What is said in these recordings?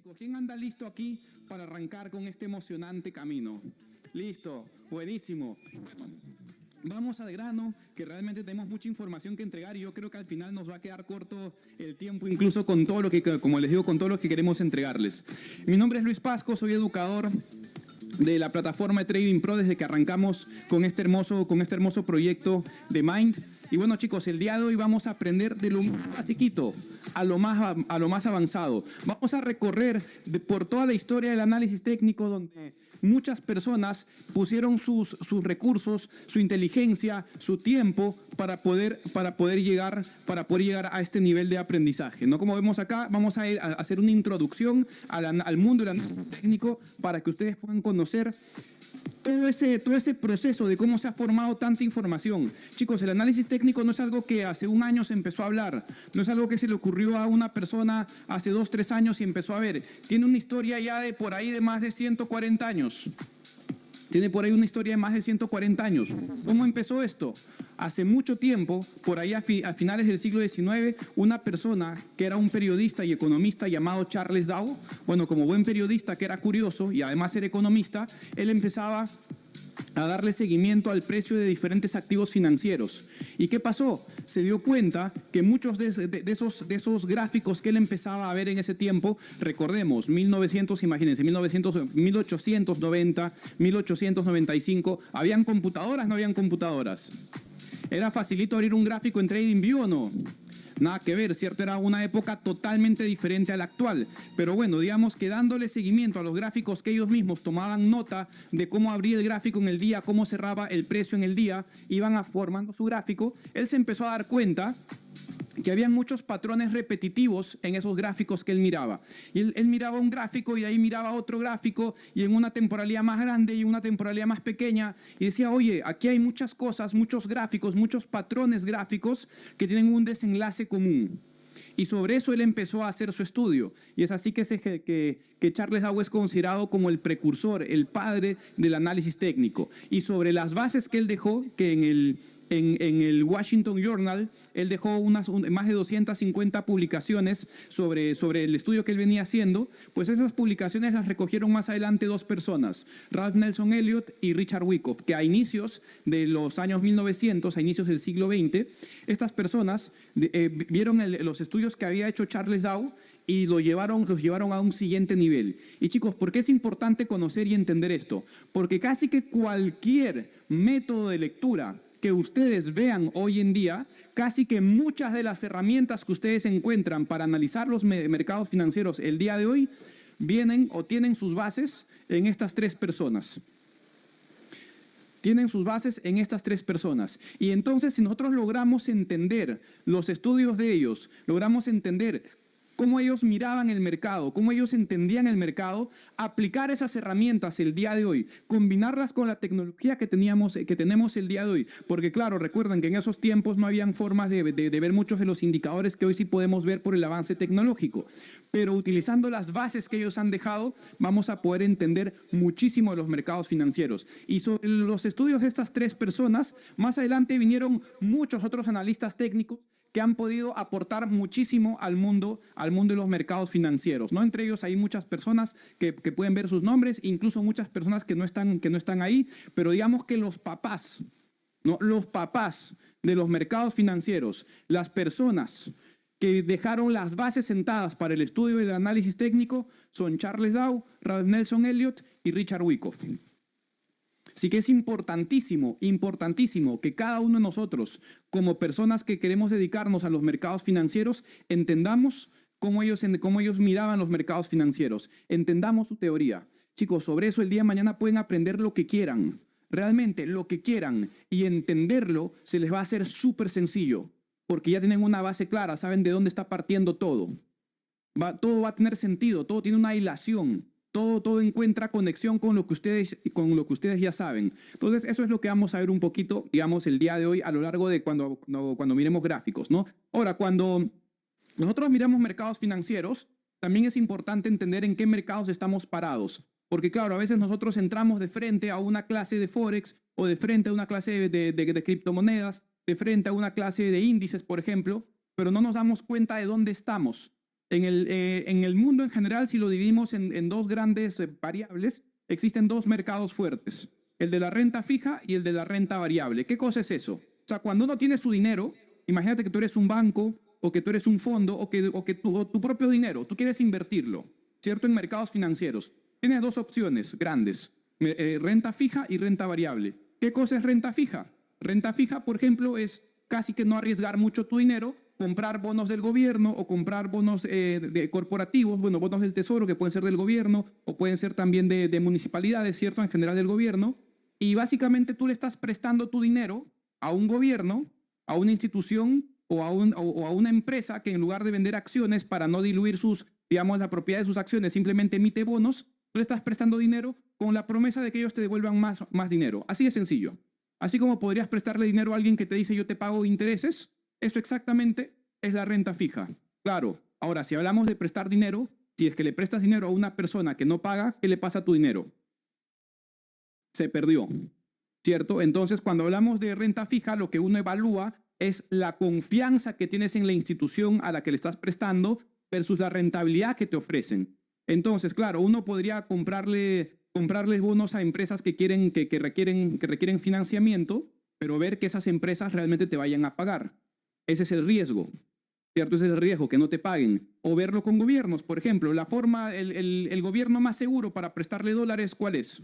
chicos, ¿quién anda listo aquí para arrancar con este emocionante camino? Listo, buenísimo. Vamos al grano, que realmente tenemos mucha información que entregar y yo creo que al final nos va a quedar corto el tiempo, incluso con todo lo que, como les digo, con todo lo que queremos entregarles. Mi nombre es Luis Pasco, soy educador de la plataforma de Trading Pro desde que arrancamos con este hermoso proyecto de Mind. Y bueno, chicos, el día de hoy vamos a aprender de lo más basiquito a lo más avanzado. Vamos a recorrer por toda la historia del análisis técnico donde muchas personas pusieron sus recursos, su inteligencia, su tiempo para poder llegar a este nivel de aprendizaje, ¿no? Como vemos acá, vamos a hacer una introducción al mundo del análisis técnico para que ustedes puedan conocer todo ese proceso de cómo se ha formado tanta información. Chicos, el análisis técnico no es algo que hace un año se empezó a hablar, no es algo que se le ocurrió a una persona hace 2, 3 años y empezó a ver. Tiene una historia ya de por ahí de más de 140 años. Tiene por ahí una historia de más de 140 años. ¿Cómo empezó esto? Hace mucho tiempo, por ahí a finales del siglo XIX, una persona que era un periodista y economista llamado Charles Dow, bueno, como buen periodista que era curioso y además era economista, él empezaba a darle seguimiento al precio de diferentes activos financieros. ¿Y qué pasó? Se dio cuenta que muchos de esos gráficos que él empezaba a ver en ese tiempo, recordemos, 1900, imagínense, 1890, 1895, ¿habían computadoras? No habían computadoras. ¿Era facilito abrir un gráfico en TradingView o no? Nada que ver, ¿cierto? Era una época totalmente diferente a la actual. Pero bueno, digamos que dándole seguimiento a los gráficos que ellos mismos tomaban nota de cómo abría el gráfico en el día, cómo cerraba el precio en el día, iban formando su gráfico, él se empezó a dar cuenta que había muchos patrones repetitivos en esos gráficos que él miraba. Y él miraba un gráfico y ahí miraba otro gráfico y en una temporalidad más grande y una temporalidad más pequeña y decía, oye, aquí hay muchas cosas, muchos gráficos, muchos patrones gráficos que tienen un desenlace común. Y sobre eso él empezó a hacer su estudio. Y es así que Charles Dow es considerado como el precursor, el padre del análisis técnico. Y sobre las bases que él dejó, que en el Washington Journal, él dejó más de 250 publicaciones sobre el estudio que él venía haciendo, pues esas publicaciones las recogieron más adelante dos personas, Ralph Nelson Elliott y Richard Wyckoff, que a inicios de los años 1900, a inicios del siglo XX, estas personas vieron los estudios que había hecho Charles Dow y los llevaron a un siguiente nivel. Y chicos, ¿por qué es importante conocer y entender esto? Porque casi que cualquier método de lectura que ustedes vean hoy en día, casi que muchas de las herramientas que ustedes encuentran para analizar los mercados financieros el día de hoy vienen o tienen sus bases en estas tres personas. Tienen sus bases en estas tres personas. Y entonces, si nosotros logramos entender los estudios de ellos, logramos entender cómo ellos miraban el mercado, cómo ellos entendían el mercado, aplicar esas herramientas el día de hoy, combinarlas con la tecnología que tenemos el día de hoy. Porque claro, recuerden que en esos tiempos no habían formas de ver muchos de los indicadores que hoy sí podemos ver por el avance tecnológico. Pero utilizando las bases que ellos han dejado, vamos a poder entender muchísimo de los mercados financieros. Y sobre los estudios de estas tres personas, más adelante vinieron muchos otros analistas técnicos que han podido aportar muchísimo al mundo de los mercados financieros, ¿no? Entre ellos hay muchas personas que pueden ver sus nombres, incluso muchas personas que no están ahí, pero digamos que los papás, ¿no? Los papás de los mercados financieros, las personas que dejaron las bases sentadas para el estudio y el análisis técnico son Charles Dow, Ralph Nelson Elliott y Richard Wyckoff. Así que es importantísimo que cada uno de nosotros, como personas que queremos dedicarnos a los mercados financieros, entendamos cómo ellos miraban los mercados financieros, entendamos su teoría. Chicos, sobre eso el día de mañana pueden aprender lo que quieran, realmente lo que quieran, y entenderlo se les va a hacer súper sencillo, porque ya tienen una base clara, saben de dónde está partiendo todo. Todo va a tener sentido, todo tiene una hilación. Todo encuentra conexión con lo que ustedes ya saben. Entonces, eso es lo que vamos a ver un poquito, digamos, el día de hoy a lo largo de cuando miremos gráficos, ¿no? Ahora, cuando nosotros miramos mercados financieros, también es importante entender en qué mercados estamos parados. Porque, claro, a veces nosotros entramos de frente a una clase de Forex o de frente a una clase de criptomonedas, de frente a una clase de índices, por ejemplo, pero no nos damos cuenta de dónde estamos. En el mundo en general, si lo dividimos en dos grandes variables, existen dos mercados fuertes, el de la renta fija y el de la renta variable. ¿Qué cosa es eso? O sea, cuando uno tiene su dinero, imagínate que tú eres un banco o que tú eres un fondo o que tu propio dinero, tú quieres invertirlo, ¿cierto? En mercados financieros. Tienes dos opciones grandes, renta fija y renta variable. ¿Qué cosa es renta fija? Renta fija, por ejemplo, es casi que no arriesgar mucho tu dinero, comprar bonos del gobierno o comprar bonos corporativos, bueno, bonos del tesoro que pueden ser del gobierno o pueden ser también de municipalidades, ¿cierto? En general del gobierno. Y básicamente tú le estás prestando tu dinero a un gobierno, a una institución o a una empresa que en lugar de vender acciones para no diluir sus, digamos, la propiedad de sus acciones, simplemente emite bonos, tú le estás prestando dinero con la promesa de que ellos te devuelvan más dinero. Así de sencillo. Así como podrías prestarle dinero a alguien que te dice yo te pago intereses, eso exactamente es la renta fija. Claro, ahora si hablamos de prestar dinero, si es que le prestas dinero a una persona que no paga, ¿qué le pasa a tu dinero? Se perdió, ¿cierto? Entonces, cuando hablamos de renta fija, lo que uno evalúa es la confianza que tienes en la institución a la que le estás prestando versus la rentabilidad que te ofrecen. Entonces, claro, uno podría comprarles bonos a empresas que requieren financiamiento, pero ver que esas empresas realmente te vayan a pagar. Ese es el riesgo, ¿cierto? Ese es el riesgo, que no te paguen. O verlo con gobiernos, por ejemplo, el gobierno más seguro para prestarle dólares, ¿cuál es?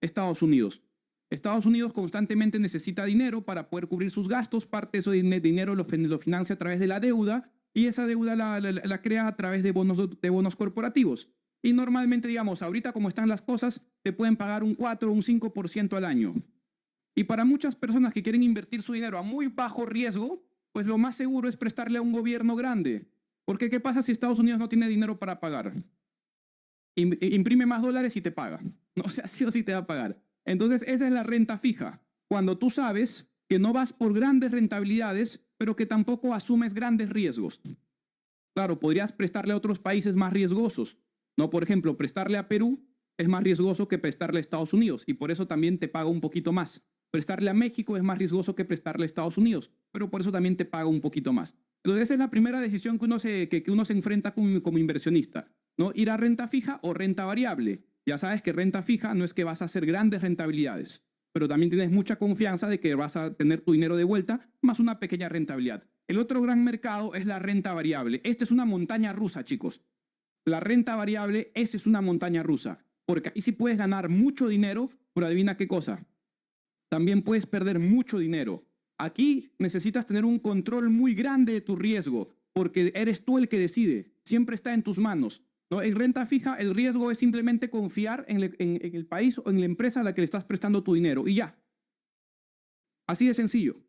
Estados Unidos. Estados Unidos constantemente necesita dinero para poder cubrir sus gastos, parte de ese dinero lo financia a través de la deuda y esa deuda la crea a través de bonos corporativos. Y normalmente, digamos, ahorita como están las cosas, te pueden pagar un 4 o un 5% al año. Y para muchas personas que quieren invertir su dinero a muy bajo riesgo, pues lo más seguro es prestarle a un gobierno grande. Porque ¿qué pasa si Estados Unidos no tiene dinero para pagar? Imprime más dólares y te paga. No, o sea, sí o sí te va a pagar. Entonces, esa es la renta fija. Cuando tú sabes que no vas por grandes rentabilidades, pero que tampoco asumes grandes riesgos. Claro, podrías prestarle a otros países más riesgosos. No, por ejemplo, prestarle a Perú es más riesgoso que prestarle a Estados Unidos y por eso también te paga un poquito más. Prestarle a México es más riesgoso que prestarle a Estados Unidos, pero por eso también te paga un poquito más. Entonces, esa es la primera decisión que uno se enfrenta como inversionista, ¿no? Ir a renta fija o renta variable. Ya sabes que renta fija no es que vas a hacer grandes rentabilidades, pero también tienes mucha confianza de que vas a tener tu dinero de vuelta más una pequeña rentabilidad. El otro gran mercado es la renta variable. Esta es una montaña rusa, chicos. La renta variable, esa es una montaña rusa, porque ahí sí puedes ganar mucho dinero, pero adivina qué cosa. También puedes perder mucho dinero. Aquí necesitas tener un control muy grande de tu riesgo, porque eres tú el que decide. Siempre está en tus manos, ¿no? En renta fija, el riesgo es simplemente confiar en el país o en la empresa a la que le estás prestando tu dinero y ya. Así de sencillo.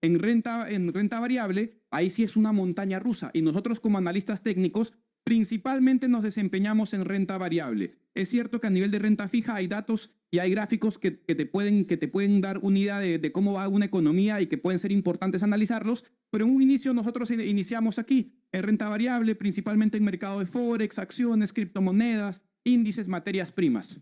En renta variable, ahí sí es una montaña rusa y nosotros como analistas técnicos principalmente nos desempeñamos en renta variable. Es cierto que a nivel de renta fija hay datos y hay gráficos que te pueden dar una idea de cómo va una economía y que pueden ser importantes analizarlos, pero en un inicio nosotros iniciamos aquí, en renta variable, principalmente en mercado de Forex, acciones, criptomonedas, índices, materias primas.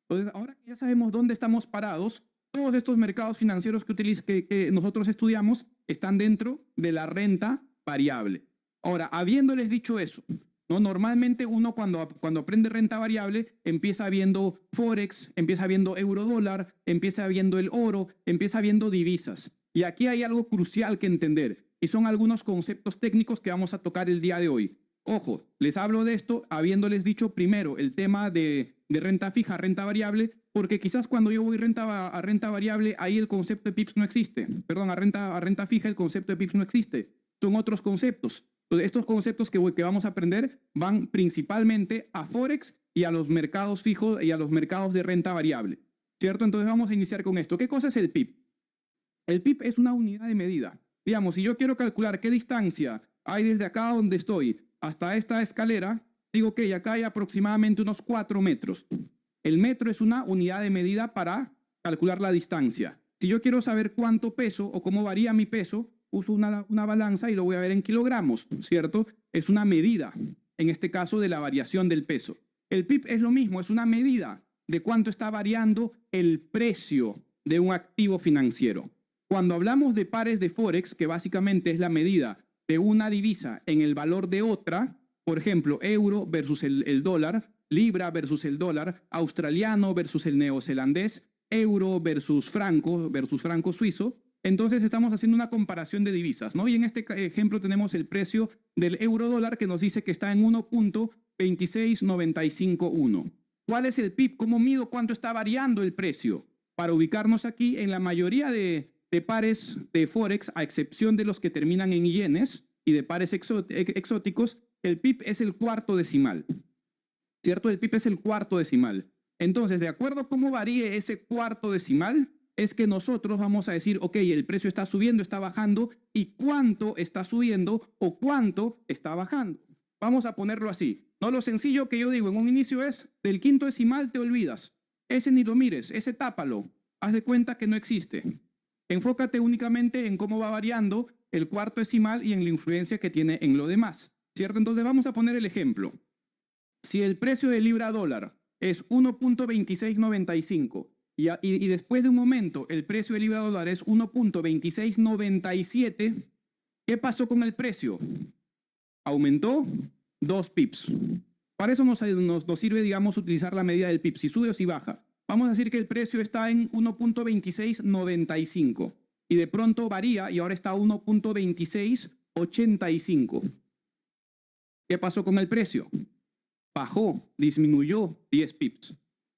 Entonces, ahora que ya sabemos dónde estamos parados, todos estos mercados financieros que nosotros estudiamos están dentro de la renta variable. Ahora, habiéndoles dicho eso, ¿no? Normalmente uno cuando aprende renta variable empieza viendo Forex, empieza viendo eurodólar, empieza viendo el oro, empieza viendo divisas. Y aquí hay algo crucial que entender y son algunos conceptos técnicos que vamos a tocar el día de hoy. Ojo, les hablo de esto habiéndoles dicho primero el tema de renta fija, renta variable, porque quizás cuando yo voy a renta variable, ahí el concepto de PIPS no existe. Perdón, a renta fija el concepto de PIPS no existe. Son otros conceptos. Entonces, estos conceptos que vamos a aprender van principalmente a Forex y a los mercados fijos y a los mercados de renta variable, ¿cierto? Entonces vamos a iniciar con esto. ¿Qué cosa es el PIB? El PIB es una unidad de medida. Digamos, si yo quiero calcular qué distancia hay desde acá donde estoy hasta esta escalera, digo que acá hay aproximadamente unos 4 metros. El metro es una unidad de medida para calcular la distancia. Si yo quiero saber cuánto peso o cómo varía mi peso, uso una balanza y lo voy a ver en kilogramos, ¿cierto? Es una medida, en este caso, de la variación del peso. El PIB es lo mismo, es una medida de cuánto está variando el precio de un activo financiero. Cuando hablamos de pares de Forex, que básicamente es la medida de una divisa en el valor de otra, por ejemplo, euro versus el dólar, libra versus el dólar, australiano versus el neozelandés, euro versus franco suizo. Entonces estamos haciendo una comparación de divisas, ¿no? Y en este ejemplo tenemos el precio del euro dólar que nos dice que está en 1.26951. ¿Cuál es el PIB? ¿Cómo mido cuánto está variando el precio? Para ubicarnos aquí, en la mayoría de pares de Forex, a excepción de los que terminan en yenes y de pares exóticos, el PIB es el cuarto decimal, ¿cierto? El PIB es el cuarto decimal. Entonces, de acuerdo a cómo varíe ese cuarto decimal, es que nosotros vamos a decir, ok, el precio está subiendo, está bajando, y cuánto está subiendo o cuánto está bajando. Vamos a ponerlo así. No, lo sencillo que yo digo en un inicio es, del quinto decimal te olvidas. Ese ni lo mires, ese tápalo. Haz de cuenta que no existe. Enfócate únicamente en cómo va variando el cuarto decimal y en la influencia que tiene en lo demás, ¿cierto? Entonces vamos a poner el ejemplo. Si el precio de libra dólar es 1.2695 y después de un momento el precio de libra dólar es 1.2697, ¿qué pasó con el precio? Aumentó 2 pips. Para eso nos sirve, digamos, utilizar la medida del PIB, si sube o si baja. Vamos a decir que el precio está en 1.2695 y de pronto varía y ahora está a 1.2685. ¿Qué pasó con el precio? Bajó, disminuyó 10 pips.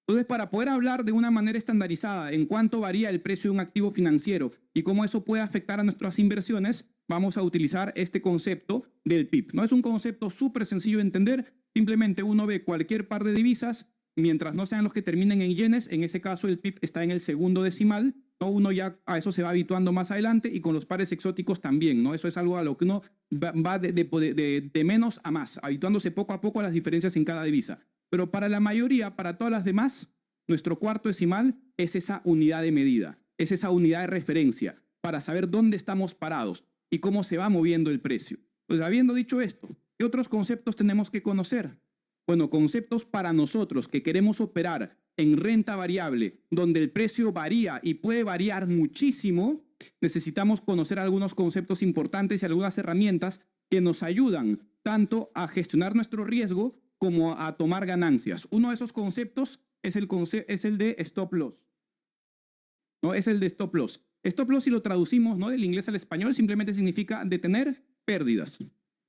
Entonces, para poder hablar de una manera estandarizada en cuánto varía el precio de un activo financiero y cómo eso puede afectar a nuestras inversiones, vamos a utilizar este concepto del PIB. No es un concepto súper sencillo de entender, simplemente uno ve cualquier par de divisas, mientras no sean los que terminen en yenes, en ese caso el PIB está en el segundo decimal, ¿no? Uno ya a eso se va habituando más adelante y con los pares exóticos también, ¿no? Eso es algo a lo que uno va de menos a más, habituándose poco a poco a las diferencias en cada divisa. Pero para la mayoría, para todas las demás, nuestro cuarto decimal es esa unidad de medida, es esa unidad de referencia para saber dónde estamos parados y cómo se va moviendo el precio. Pues habiendo dicho esto, ¿qué otros conceptos tenemos que conocer? Bueno, conceptos para nosotros que queremos operar en renta variable, donde el precio varía y puede variar muchísimo, necesitamos conocer algunos conceptos importantes y algunas herramientas que nos ayudan tanto a gestionar nuestro riesgo como a tomar ganancias. Uno de esos conceptos es el de stop loss. ¿No? Es el de stop loss. Stop loss, si lo traducimos, ¿no?, del inglés al español, simplemente significa detener pérdidas,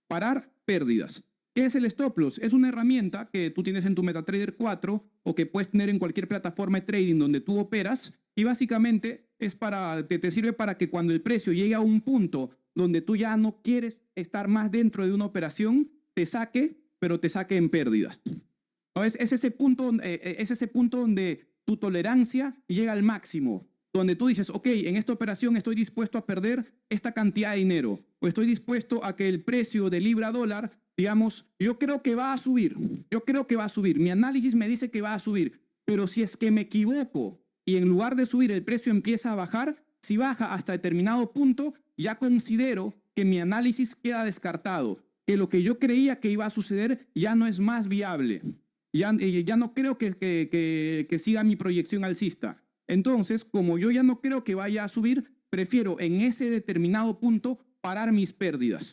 parar pérdidas. ¿Qué es el stop loss? Es una herramienta que tú tienes en tu MetaTrader 4 o que puedes tener en cualquier plataforma de trading donde tú operas y básicamente te sirve para que cuando el precio llegue a un punto donde tú ya no quieres estar más dentro de una operación, te saque, pero te saque en pérdidas. ¿No? Es ese punto donde tu tolerancia llega al máximo, donde tú dices, ok, en esta operación estoy dispuesto a perder esta cantidad de dinero o estoy dispuesto a que el precio de libra dólar, digamos, yo creo que va a subir, mi análisis me dice que va a subir, pero si es que me equivoco y en lugar de subir el precio empieza a bajar, si baja hasta determinado punto, ya considero que mi análisis queda descartado, que lo que yo creía que iba a suceder ya no es más viable, ya no creo que siga mi proyección alcista. Entonces, como yo ya no creo que vaya a subir, prefiero en ese determinado punto parar mis pérdidas.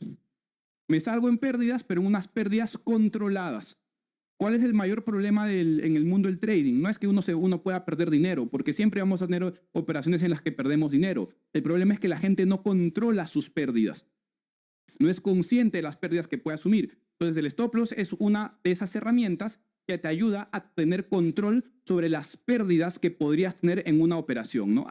Me salgo en pérdidas, pero en unas pérdidas controladas. ¿Cuál es el mayor problema en el mundo del trading? No es que uno pueda perder dinero, porque siempre vamos a tener operaciones en las que perdemos dinero. El problema es que la gente no controla sus pérdidas. No es consciente de las pérdidas que puede asumir. Entonces, el stop loss es una de esas herramientas que te ayuda a tener control sobre las pérdidas que podrías tener en una operación, ¿no?